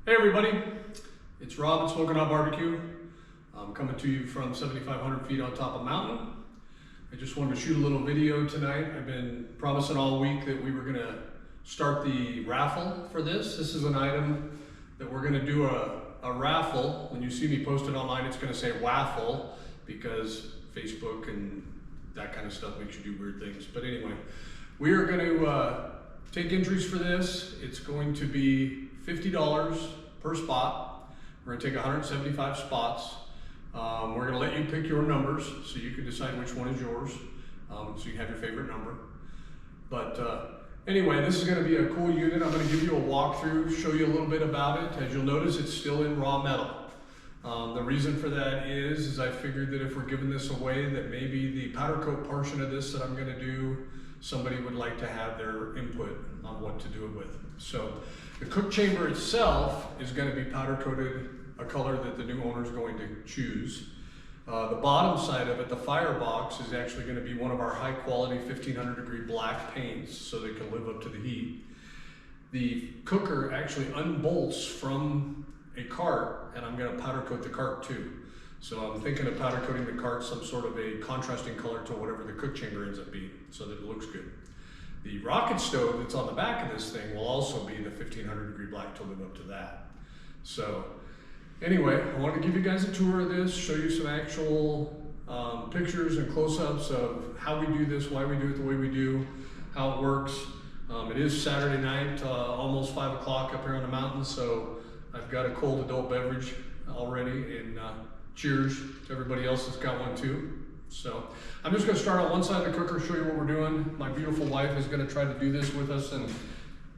Hey everybody, it's Rob at Smoking Hot Barbecue. I'm coming to you from 7,500 feet on top of a mountain. I just wanted to shoot a little video tonight. I've been promising all week that we were gonna start the raffle for this. This is an item that we're gonna do a raffle. When you see me post it online, it's gonna say waffle because Facebook and that kind of stuff makes you do weird things. But anyway, we are gonna take entries for this. It's going to be $50 per spot. We're gonna take 175 spots. We're gonna let you pick your numbers so you can decide which one is yours. So you have your favorite number. But anyway, this is gonna be a cool unit. I'm gonna give you a walkthrough, show you a little bit about it. As you'll notice, it's still in raw metal. The reason for that is I figured that if we're giving this away, that maybe the powder coat portion of this that I'm gonna do, somebody would like to have their input on what to do it with. So the cook chamber itself is going to be powder coated a color that the new owner is going to choose. The bottom side of it, the firebox, is actually going to be one of our high quality 1500 degree black paints so they can live up to the heat. The cooker actually unbolts from a cart, and I'm going to powder coat the cart too. So I'm thinking of powder coating the cart some sort of a contrasting color to whatever the cook chamber ends up being so that it looks good. The rocket stove that's on the back of this thing will also be the 1500 degree black to live up to that. So anyway, I wanted to give you guys a tour of this, show you some actual pictures and close-ups of how we do this, why we do it the way we do, how it works. It is Saturday night, almost 5 o'clock up here on the mountain, so I've got a cold adult beverage already, and cheers to everybody else that's got one too. So I'm just going to start on one side of the cooker, show you what we're doing. My beautiful wife is going to try to do this with us and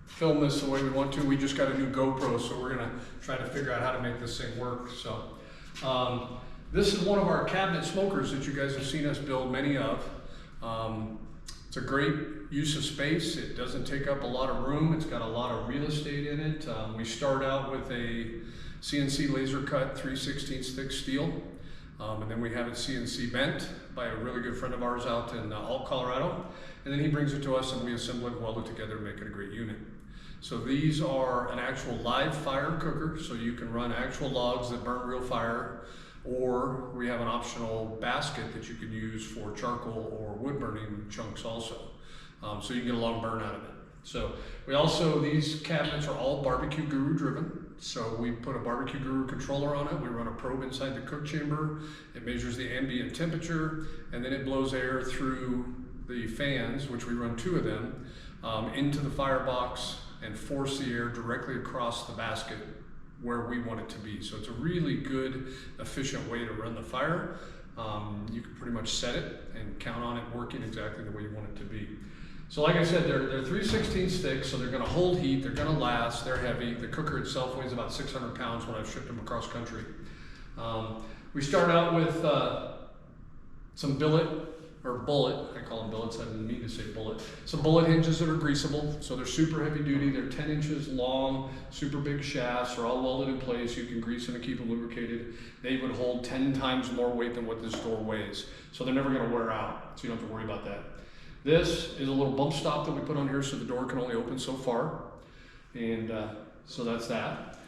film this the way we want to. We just got a new GoPro, so we're going to try to figure out how to make this thing work. So this is one of our cabinet smokers that you guys have seen us build many of. It's a great use of space. It doesn't take up a lot of room. It's got a lot of real estate in it. We start out with a CNC laser cut 3/16 thick steel. And then we have it CNC bent by a really good friend of ours out in Alt, Colorado. And then he brings it to us and we assemble it and weld it together to make it a great unit. So these are an actual live fire cooker, so you can run actual logs that burn real fire, or we have an optional basket that you can use for charcoal or wood burning chunks also. So you can get a long burn out of it. So we also, these cabinets are all Barbecue Guru driven. So we put a Barbecue Guru controller on it. We run a probe inside the cook chamber. It measures the ambient temperature, and then it blows air through the fans, which we run 2 of them, into the firebox and force the air directly across the basket where we want it to be. So it's a really good, efficient way to run the fire. You can pretty much set it and count on it working exactly the way you want it to be. So like I said, they're 3/16 thick, so they're gonna hold heat, they're gonna last, they're heavy. The cooker itself weighs about 600 pounds when I've shipped them across country. We start out with some billet, or bullet, I call them billets, I didn't mean to say bullet. Some bullet hinges that are greasable, so they're super heavy duty, they're 10 inches long, super big shafts, they're all welded in place, you can grease them and keep them lubricated. They would hold 10 times more weight than what this door weighs, so they're never gonna wear out, so you don't have to worry about that. This is a little bump stop that we put on here so the door can only open so far. And so that's that.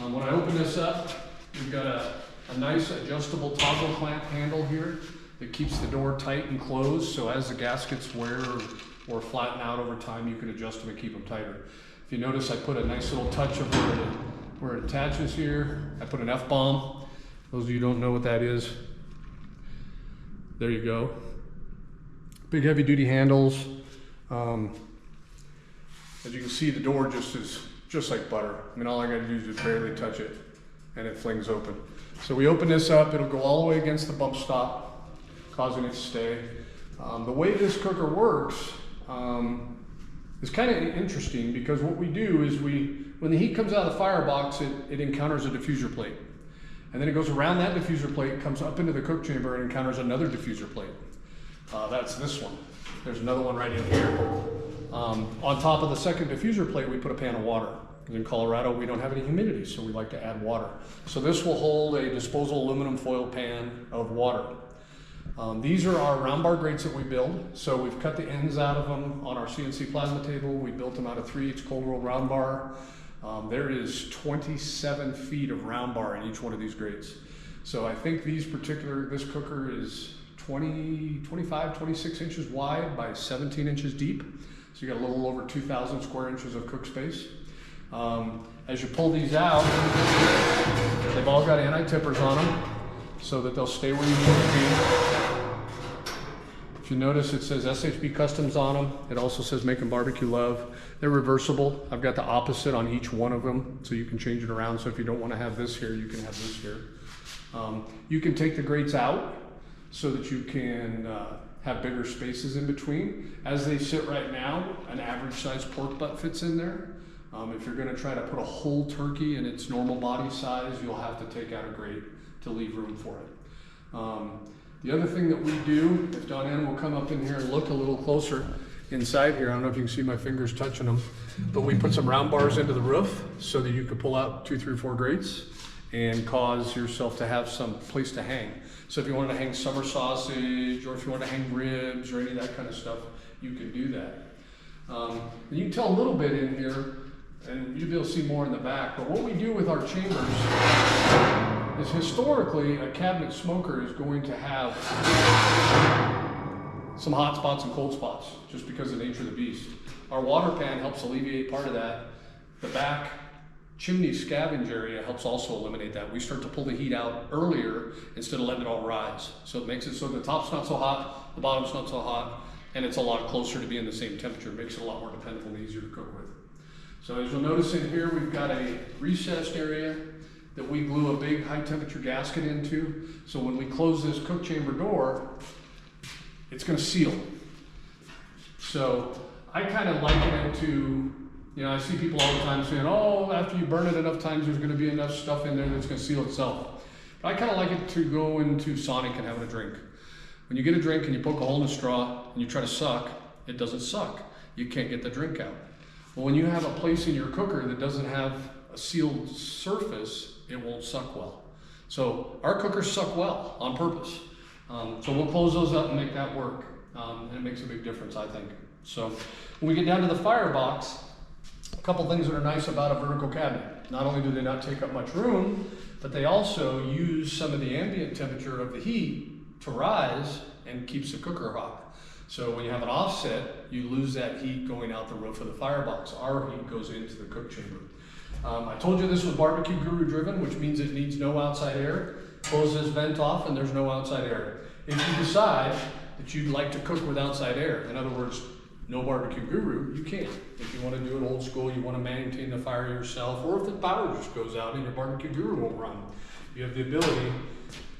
When I open this up, we've got a nice adjustable toggle clamp handle here that keeps the door tight and closed. So as the gaskets wear or flatten out over time, you can adjust them and keep them tighter. If you notice, I put a nice little touch of where it attaches here. I put an F-bomb. Those of you who don't know what that is, there you go. Big heavy duty handles. As you can see, the door just like butter. I mean, all I gotta do is just barely touch it and it flings open. So we open this up, it'll go all the way against the bump stop, causing it to stay. The way this cooker works is kind of interesting because what we do is when the heat comes out of the firebox, it encounters a diffuser plate. And then it goes around that diffuser plate, comes up into the cook chamber and encounters another diffuser plate. That's this one. There's another one right in here. On top of the second diffuser plate, we put a pan of water. Because in Colorado, we don't have any humidity, so we like to add water. So this will hold a disposal aluminum foil pan of water. These are our round bar grates that we build. So we've cut the ends out of them on our CNC plasma table. We built them out of 3/8 cold roll round bar. There is 27 feet of round bar in each one of these grates. So I think this cooker is 25, 26 inches wide by 17 inches deep. So you got a little over 2,000 square inches of cook space. As you pull these out, they've all got anti-tippers on them so that they'll stay where you need them to be. If you notice, it says SHB Customs on them. It also says Making Barbecue Love. They're reversible. I've got the opposite on each one of them, so you can change it around. So if you don't want to have this here, you can have this here. You can take the grates out so that you can have bigger spaces in between. As they sit right now, an average size pork butt fits in there. If you're gonna try to put a whole turkey in its normal body size, you'll have to take out a grate to leave room for it. The other thing that we do, if Dawn will come up in here and look a little closer inside here, I don't know if you can see my fingers touching them, but we put some round bars into the roof so that you could pull out 2, 3, 4 grates and cause yourself to have some place to hang. So if you wanted to hang summer sausage, or if you want to hang ribs or any of that kind of stuff, you can do that. And you can tell a little bit in here, and you'll be able to see more in the back, but what we do with our chambers is historically a cabinet smoker is going to have some hot spots and cold spots just because of the nature of the beast. Our water pan helps alleviate part of that. The back chimney scavenge area helps also eliminate that. We start to pull the heat out earlier instead of letting it all rise. So it makes it so the top's not so hot, the bottom's not so hot, and it's a lot closer to being the same temperature. It makes it a lot more dependable and easier to cook with. So as you'll notice in here, we've got a recessed area that we glue a big high temperature gasket into. So when we close this cook chamber door, it's gonna seal. So I kind of liken it to, I see people all the time saying, oh, after you burn it enough times, there's gonna be enough stuff in there that's gonna seal itself. But I kind of like it to go into Sonic and having a drink. When you get a drink and you poke a hole in the straw and you try to suck, it doesn't suck. You can't get the drink out. Well, when you have a place in your cooker that doesn't have a sealed surface, it won't suck well. So our cookers suck well on purpose. So we'll close those up and make that work. And it makes a big difference, I think. So when we get down to the firebox, a couple things that are nice about a vertical cabinet. Not only do they not take up much room, but they also use some of the ambient temperature of the heat to rise and keeps the cooker hot. So when you have an offset, you lose that heat going out the roof of the firebox. Our heat goes into the cook chamber. I told you this was Barbecue Guru driven, which means it needs no outside air. Close this vent off and there's no outside air. If you decide that you'd like to cook with outside air, in other words, no Barbecue Guru, you can. If you want to do it old school, you want to maintain the fire yourself, or if the power just goes out and your Barbecue Guru won't run, you have the ability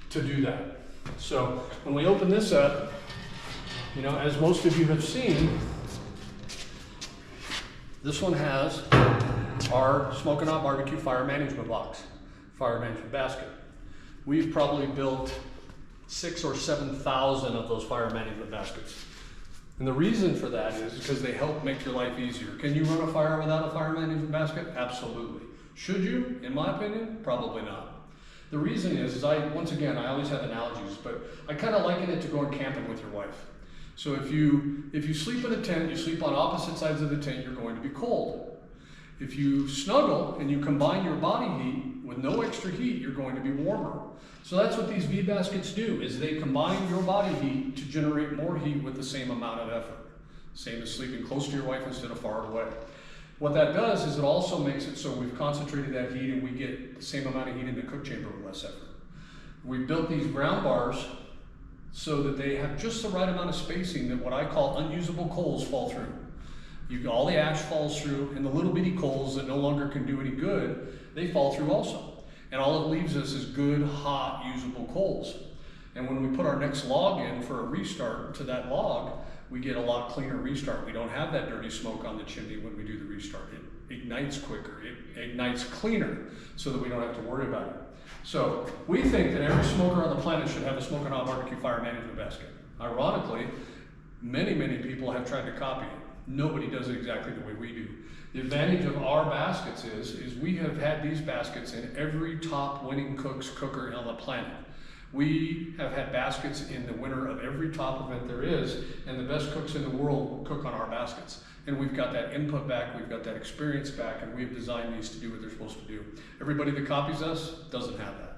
to do that. So when we open this up, as most of you have seen, this one has our Smoking Hot Barbecue fire management box, fire management basket. We've probably built 6,000 or 7,000 of those fire management baskets. And the reason for that is because they help make your life easier. Can you run a fire without a fire management basket? Absolutely. Should you? In my opinion, probably not. The reason is once again, I always have analogies, but I kind of liken it to going camping with your wife. So if you sleep in a tent, you sleep on opposite sides of the tent, you're going to be cold. If you snuggle and you combine your body heat with no extra heat, you're going to be warmer. So that's what these V baskets do, is they combine your body heat to generate more heat with the same amount of effort. Same as sleeping close to your wife instead of far away. What that does is it also makes it so we've concentrated that heat and we get the same amount of heat in the cook chamber with less effort. We've built these ground bars so that they have just the right amount of spacing that what I call unusable coals fall through. All the ash falls through, and the little bitty coals that no longer can do any good, they fall through also. And all it leaves us is good, hot, usable coals. And when we put our next log in for a restart to that log, we get a lot cleaner restart. We don't have that dirty smoke on the chimney when we do the restart. It ignites quicker, it ignites cleaner, so that we don't have to worry about it. So we think that every smoker on the planet should have a Smoking Hot Barbecue fire management basket. Ironically, many people have tried to copy it. Nobody does it exactly the way we do. The advantage of our baskets is we have had these baskets in every top winning cook's cooker on the planet. We have had baskets in the winner of every top event there is, and the best cooks in the world cook on our baskets. and we've got that input back, we've got that experience back, and we've designed these to do what they're supposed to do. Everybody that copies us doesn't have that.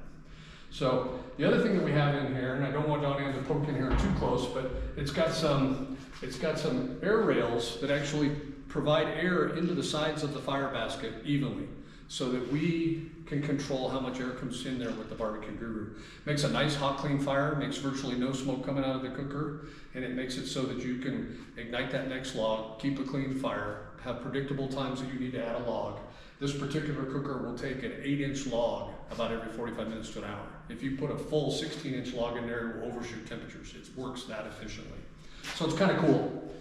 So the other thing that we have in here, and I don't want Don Ann to poke in here too close, but it's got some air rails that actually provide air into the sides of the fire basket evenly, so that we can control how much air comes in there with the Barbecue Guru. Makes a nice hot clean fire, makes virtually no smoke coming out of the cooker, and it makes it so that you can ignite that next log, keep a clean fire, have predictable times that you need to add a log. This particular cooker will take an 8-inch log about every 45 minutes to an hour. If you put a full 16-inch log in there, it will overshoot temperatures. It works that efficiently. So it's kind of cool.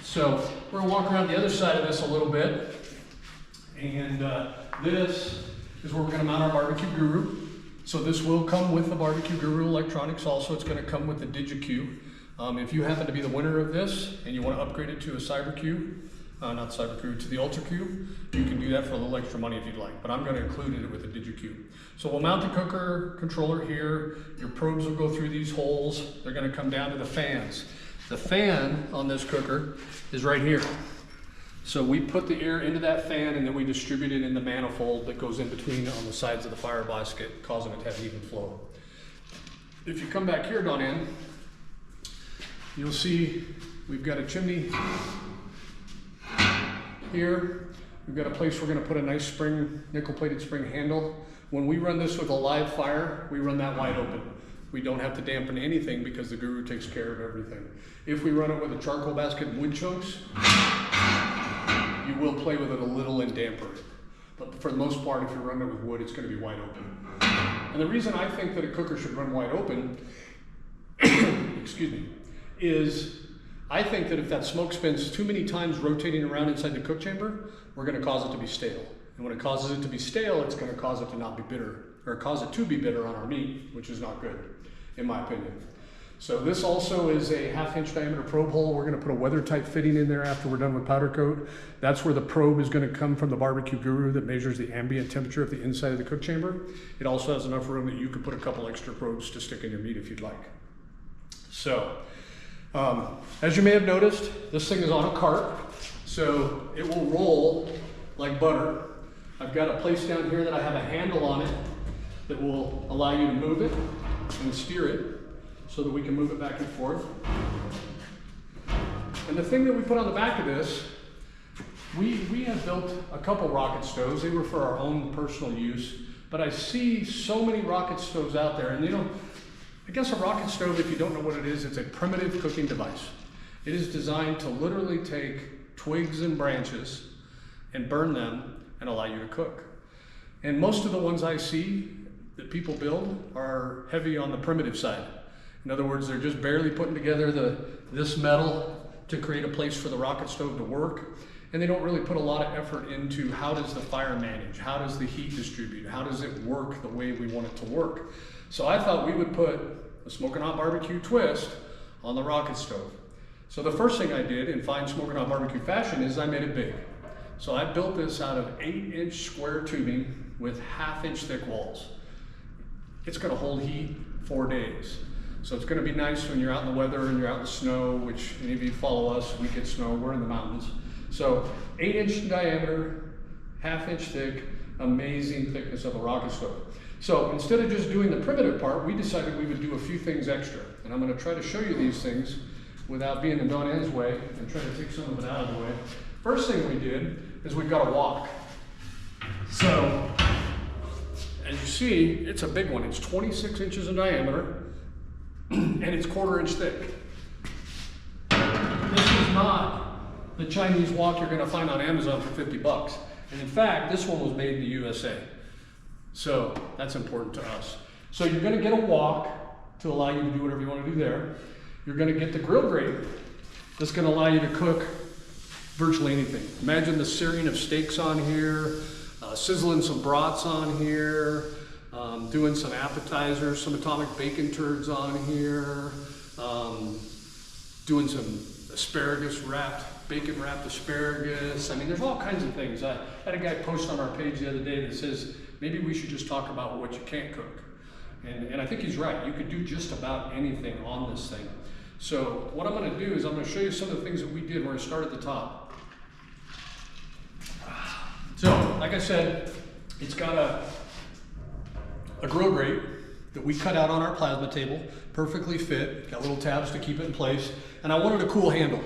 So we're gonna walk around the other side of this a little bit. And this is where we're gonna mount our Barbecue Guru. So this will come with the Barbecue Guru electronics also. It's gonna come with the DigiQ. If you happen to be the winner of this and you wanna upgrade it to a CyberQ, not CyberQ, to the UltraQ, you can do that for a little extra money if you'd like, but I'm gonna include it with the DigiQ. So we'll mount the cooker controller here. Your probes will go through these holes. They're gonna come down to the fans. The fan on this cooker is right here. So we put the air into that fan and then we distribute it in the manifold that goes in between on the sides of the fire basket, causing it to have even flow. If you come back here, Don Ann, you'll see we've got a chimney here. We've got a place we're gonna put a nice spring, nickel-plated spring handle. When we run this with a live fire, we run that wide open. We don't have to dampen anything because the Guru takes care of everything. If we run it with a charcoal basket and wood chunks, you will play with it a little and damper it. But for the most part, if you run it with wood, it's gonna be wide open. And the reason I think that a cooker should run wide open, excuse me, is I think that if that smoke spins too many times rotating around inside the cook chamber, we're gonna cause it to be stale. And when it causes it to be stale, it's gonna cause it to not be bitter, or cause it to be bitter on our meat, which is not good, in my opinion. So this also is a 1/2-inch diameter probe hole. We're gonna put a weather tight fitting in there after we're done with powder coat. That's where the probe is gonna come from the Barbecue Guru that measures the ambient temperature of the inside of the cook chamber. It also has enough room that you could put a couple extra probes to stick in your meat if you'd like. So, as you may have noticed, this thing is on a cart, so it will roll like butter. I've got a place down here that I have a handle on it that will allow you to move it and steer it so that we can move it back and forth. And the thing that we put on the back of this, we have built a couple rocket stoves. They were for our own personal use, but I see so many rocket stoves out there, and I guess a rocket stove, if you don't know what it is, it's a primitive cooking device. It is designed to literally take twigs and branches and burn them and allow you to cook. And most of the ones I see that people build are heavy on the primitive side. In other words, they're just barely putting together this metal to create a place for the rocket stove to work. And they don't really put a lot of effort into how does the fire manage? How does the heat distribute? How does it work the way we want it to work? So I thought we would put a Smokin' Hot Barbecue twist on the rocket stove. So the first thing I did in fine Smokin' Hot Barbecue fashion is I made it big. So I built this out of 8-inch square tubing with 1/2-inch thick walls. It's gonna hold heat 4 days. So it's gonna be nice when you're out in the weather and you're out in the snow, which any of you follow us, we get snow, we're in the mountains. So 8-inch diameter, 1/2-inch thick, amazing thickness of a rocket stove. So instead of just doing the primitive part, we decided we would do a few things extra. And I'm gonna try to show you these things without being in Don Ann's way and try to take some of it out of the way. First thing we did is we've got a wok. So, as you see, it's a big one. It's 26 inches in diameter and it's 1/4 inch thick. This is not the Chinese wok you're gonna find on Amazon for 50 bucks. And in fact, this one was made in the USA. So that's important to us. So you're gonna get a wok to allow you to do whatever you wanna do there. You're gonna get the grill grate that's gonna allow you to cook virtually anything. Imagine the searing of steaks on here, sizzling some brats on here, doing some appetizers, some atomic bacon turds on here, doing some asparagus wrapped, bacon wrapped asparagus. I mean, there's all kinds of things. I had a guy post on our page the other day that says, maybe we should just talk about what you can't cook. And I think he's right. You could do just about anything on this thing. So what I'm going to do is I'm going to show you some of the things that we did. We're going to start at the top. So, like I said, it's got a grill grate that we cut out on our plasma table, perfectly fit, got little tabs to keep it in place, and I wanted a cool handle.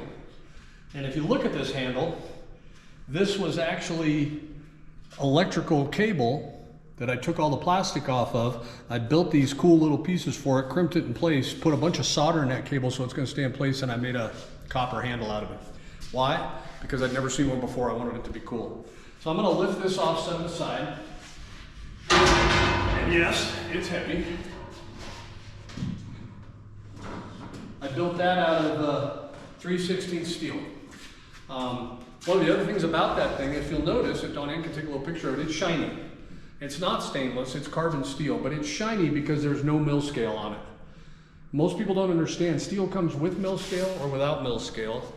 And if you look at this handle, this was actually electrical cable that I took all the plastic off of. I built these cool little pieces for it, crimped it in place, put a bunch of solder in that cable so it's going to stay in place, and I made a copper handle out of it. Why? Because I'd never seen one before. I wanted it to be cool. So I'm going to lift this off, set it aside. And yes, it's heavy. I built that out of 3/16 steel. One of the other things about that thing, if you'll notice, if Dawn-Ann can take a little picture of it, it's shiny. It's not stainless, it's carbon steel, but it's shiny because there's no mill scale on it. Most people don't understand, steel comes with mill scale or without mill scale.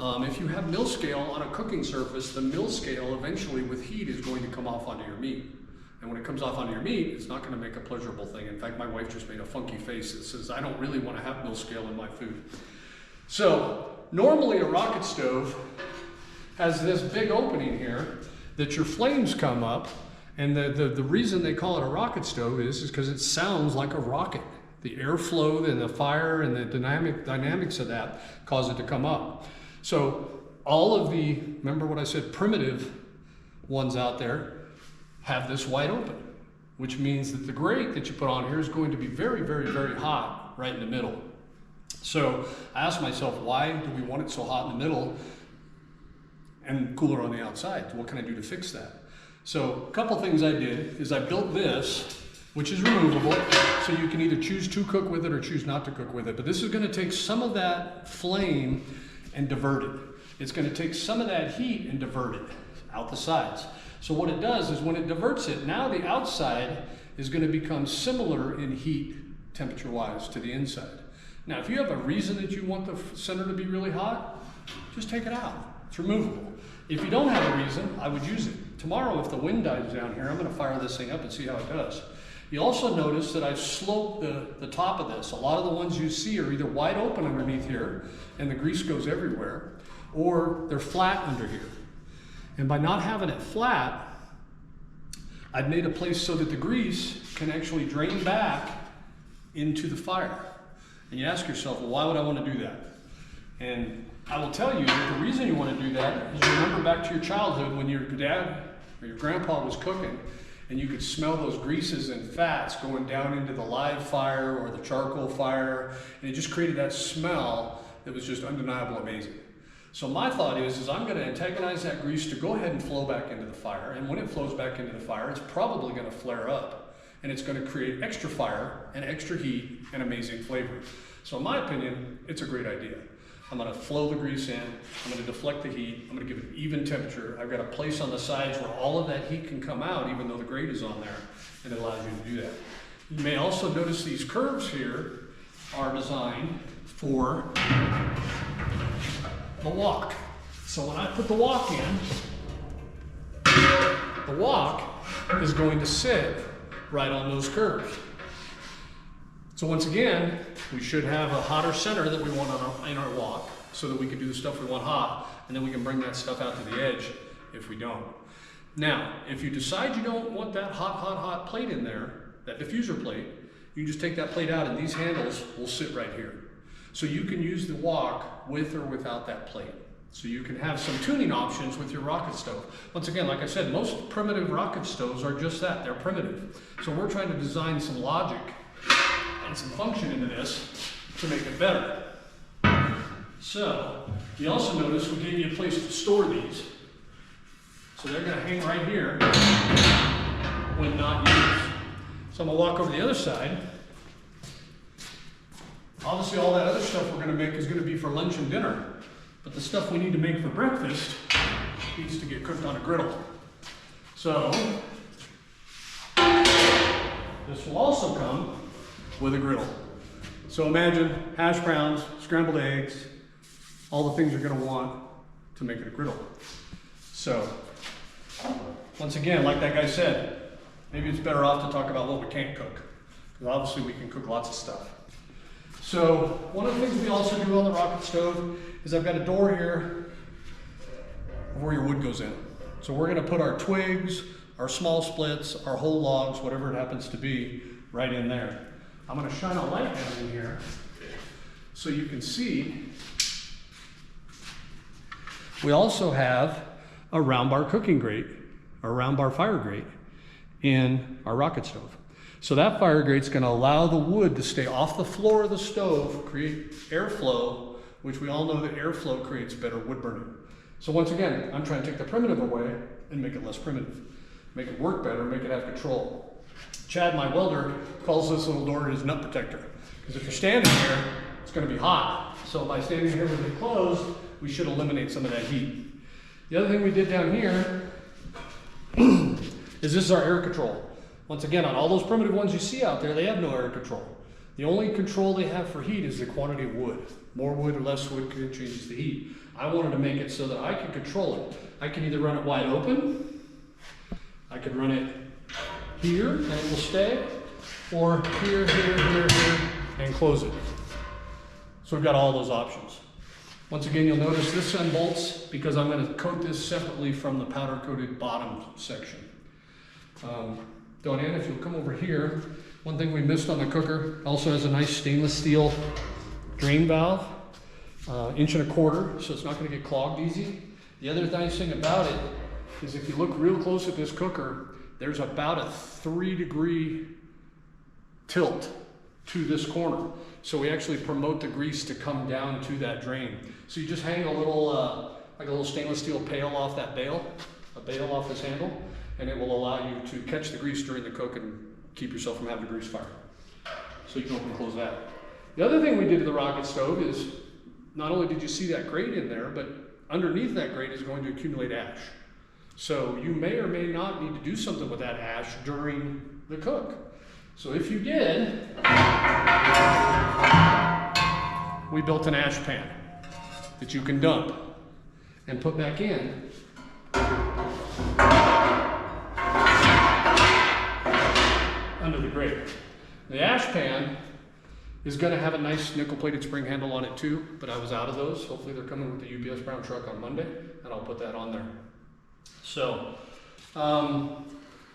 If you have mill scale on a cooking surface, the mill scale eventually with heat is going to come off onto your meat. And when it comes off onto your meat, it's not going to make a pleasurable thing. In fact, my wife just made a funky face that says, I don't really want to have mill scale in my food. So, normally a rocket stove has this big opening here that your flames come up, and the reason they call it a rocket stove is because it sounds like a rocket. The airflow and the fire and the dynamics of that cause it to come up. So all of the, remember what I said, primitive ones out there have this wide open, which means that the grate that you put on here is going to be very, very, very hot right in the middle. So I asked myself, why do we want it so hot in the middle and cooler on the outside? What can I do to fix that? So a couple things I did is I built this, which is removable, so you can either choose to cook with it or choose not to cook with it. But this is going to take some of that flame and divert it. It's going to take some of that heat and divert it out the sides. So what it does is when it diverts it, now the outside is going to become similar in heat, temperature-wise, to the inside. Now, if you have a reason that you want the center to be really hot, just take it out. It's removable. If you don't have a reason, I would use it. Tomorrow, if the wind dies down here, I'm going to fire this thing up and see how it does. You also notice that I've sloped the top of this. A lot of the ones you see are either wide open underneath here, and the grease goes everywhere, or they're flat under here. And by not having it flat, I've made a place so that the grease can actually drain back into the fire. And you ask yourself, well, why would I want to do that? And I will tell you that the reason you want to do that is you remember back to your childhood when your dad or your grandpa was cooking and you could smell those greases and fats going down into the live fire or the charcoal fire, and it just created that smell that was just undeniable amazing. So my thought is I'm going to antagonize that grease to go ahead and flow back into the fire, and when it flows back into the fire, it's probably going to flare up, and it's going to create extra fire and extra heat and amazing flavor. So in my opinion, it's a great idea. I'm going to flow the grease in, I'm going to deflect the heat, I'm going to give it even temperature. I've got a place on the sides where all of that heat can come out even though the grate is on there, and it allows you to do that. You may also notice these curves here are designed for the wok. So when I put the wok in, the wok is going to sit right on those curves. So once again, we should have a hotter center that we want in our wok so that we can do the stuff we want hot, and then we can bring that stuff out to the edge if we don't. Now, if you decide you don't want that hot plate in there, that diffuser plate, you just take that plate out and these handles will sit right here. So you can use the wok with or without that plate. So you can have some tuning options with your rocket stove. Once again, like I said, most primitive rocket stoves are just that, they're primitive. So we're trying to design some logic and some function into this to make it better. So, you also notice we gave you a place to store these. So they're gonna hang right here when not used. So I'm gonna walk over the other side. Obviously all that other stuff we're gonna make is gonna be for lunch and dinner. But the stuff we need to make for breakfast needs to get cooked on a griddle. So, this will also come with a griddle. So imagine hash browns, scrambled eggs, all the things you're gonna want to make it a griddle. So, once again, like that guy said, maybe it's better off to talk about what we can't cook, because obviously we can cook lots of stuff. So one of the things we also do on the rocket stove is I've got a door here where your wood goes in. So we're gonna put our twigs, our small splits, our whole logs, whatever it happens to be, right in there. I'm gonna shine a light down in here so you can see. We also have a round bar cooking grate, or round bar fire grate in our rocket stove. So that fire grate's gonna allow the wood to stay off the floor of the stove, create airflow, which we all know that airflow creates better wood burning. So once again, I'm trying to take the primitive away and make it less primitive. Make it work better, make it have control. Chad, my welder, calls this little door his nut protector. Because if you're standing here, it's gonna be hot. So by standing here with it closed, we should eliminate some of that heat. The other thing we did down here is this is our air control. Once again, on all those primitive ones you see out there, they have no air control. The only control they have for heat is the quantity of wood. More wood or less wood changes the heat. I wanted to make it so that I could control it. I can either run it wide open, I could run it here and it will stay, or here, and close it. So we've got all those options. Once again, you'll notice this unbolts because I'm going to coat this separately from the powder coated bottom section. Donann, if you'll come over here, one thing we missed on the cooker, also has a nice stainless steel drain valve, 1.25 inches, so it's not going to get clogged easy. The other nice thing about it is if you look real close at this cooker, there's about a 3-degree tilt to this corner. So we actually promote the grease to come down to that drain. So you just hang a little, like a little stainless steel pail off that bail, a bail off this handle, and it will allow you to catch the grease during the cook and keep yourself from having a grease fire. So you can open and close that. The other thing we did to the rocket stove is, not only did you see that grate in there, but underneath that grate is going to accumulate ash. So you may or may not need to do something with that ash during the cook. So if you did, we built an ash pan that you can dump and put back in under the grate. The ash pan is going to have a nice nickel-plated spring handle on it too, but I was out of those. Hopefully they're coming with the UPS Brown truck on Monday, and I'll put that on there. So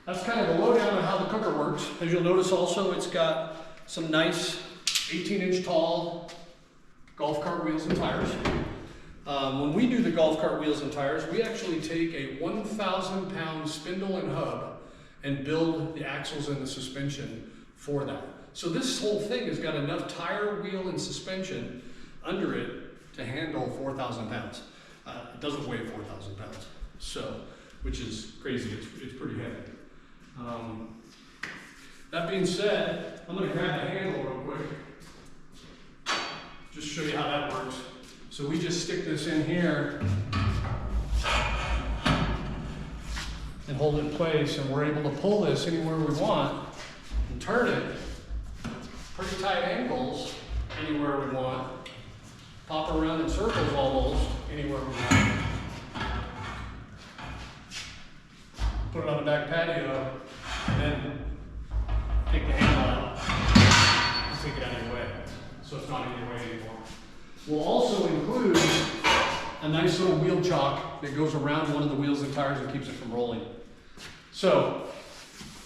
that's kind of the lowdown on how the cooker works. As you'll notice also, it's got some nice 18-inch tall golf cart wheels and tires. When we do the golf cart wheels and tires, we actually take a 1,000-pound spindle and hub and build the axles and the suspension for that. So this whole thing has got enough tire, wheel, and suspension under it to handle 4,000 pounds. It doesn't weigh 4,000 pounds, so, which is crazy. It's pretty heavy. That being said, I'm going to grab the handle real quick, just show you how that works. So we just stick this in here and hold it in place, and we're able to pull this anywhere we want and turn it pretty tight angles anywhere we want, pop around in circles almost anywhere we want. Put it on the back patio, and then take the handle out and take it out of your way, so it's not in your way anymore. We'll also include a nice little wheel chock that goes around one of the wheels and tires and keeps it from rolling. So,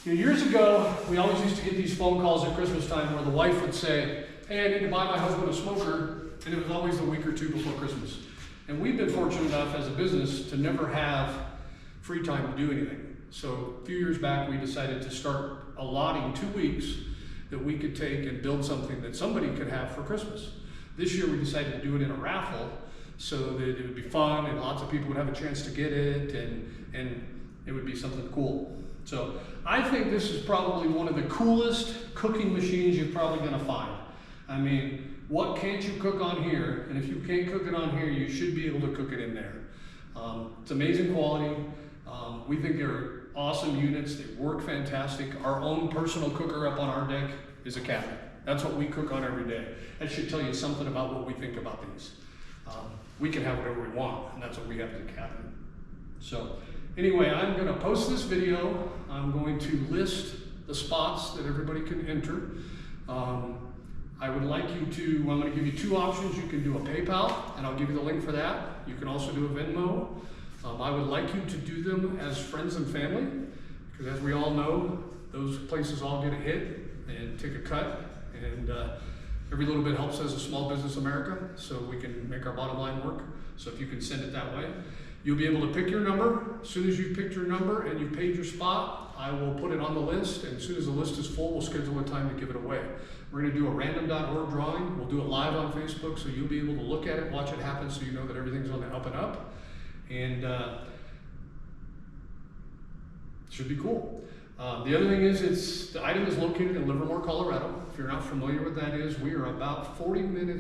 years ago, we always used to get these phone calls at Christmas time where the wife would say, hey, I need to buy my husband a smoker, and it was always a week or two before Christmas. And we've been fortunate enough as a business to never have free time to do anything. So a few years back, we decided to start allotting 2 weeks that we could take and build something that somebody could have for Christmas. This year, we decided to do it in a raffle so that it would be fun and lots of people would have a chance to get it, and it would be something cool. So I think this is probably one of the coolest cooking machines you're probably going to find. I mean, what can't you cook on here? And if you can't cook it on here, you should be able to cook it in there. It's amazing quality. We think they're awesome units. They work fantastic. Our own personal cooker up on our deck is a cabinet. That's what we cook on every day. That should tell you something about what we think about these. We can have whatever we want, and that's what we have in the cabinet. So anyway, I'm going to post this video. I'm going to list the spots that everybody can enter. I would like you to, I'm going to give you two options. You can do a PayPal, and I'll give you the link for that. You can also do a Venmo. I would like you to do them as friends and family, because as we all know, those places all get a hit and take a cut, and every little bit helps as a small business America, so we can make our bottom line work. So if you can send it that way, you'll be able to pick your number. As soon as you've picked your number and you've paid your spot, I will put it on the list, and as soon as the list is full, we'll schedule a time to give it away. We're going to do a random.org drawing. We'll do it live on Facebook, so you'll be able to look at it, watch it happen, so you know that everything's on the up and up. And should be cool. The other thing is, the item is located in Livermore, Colorado. If you're not familiar with that is, we are about 40 minutes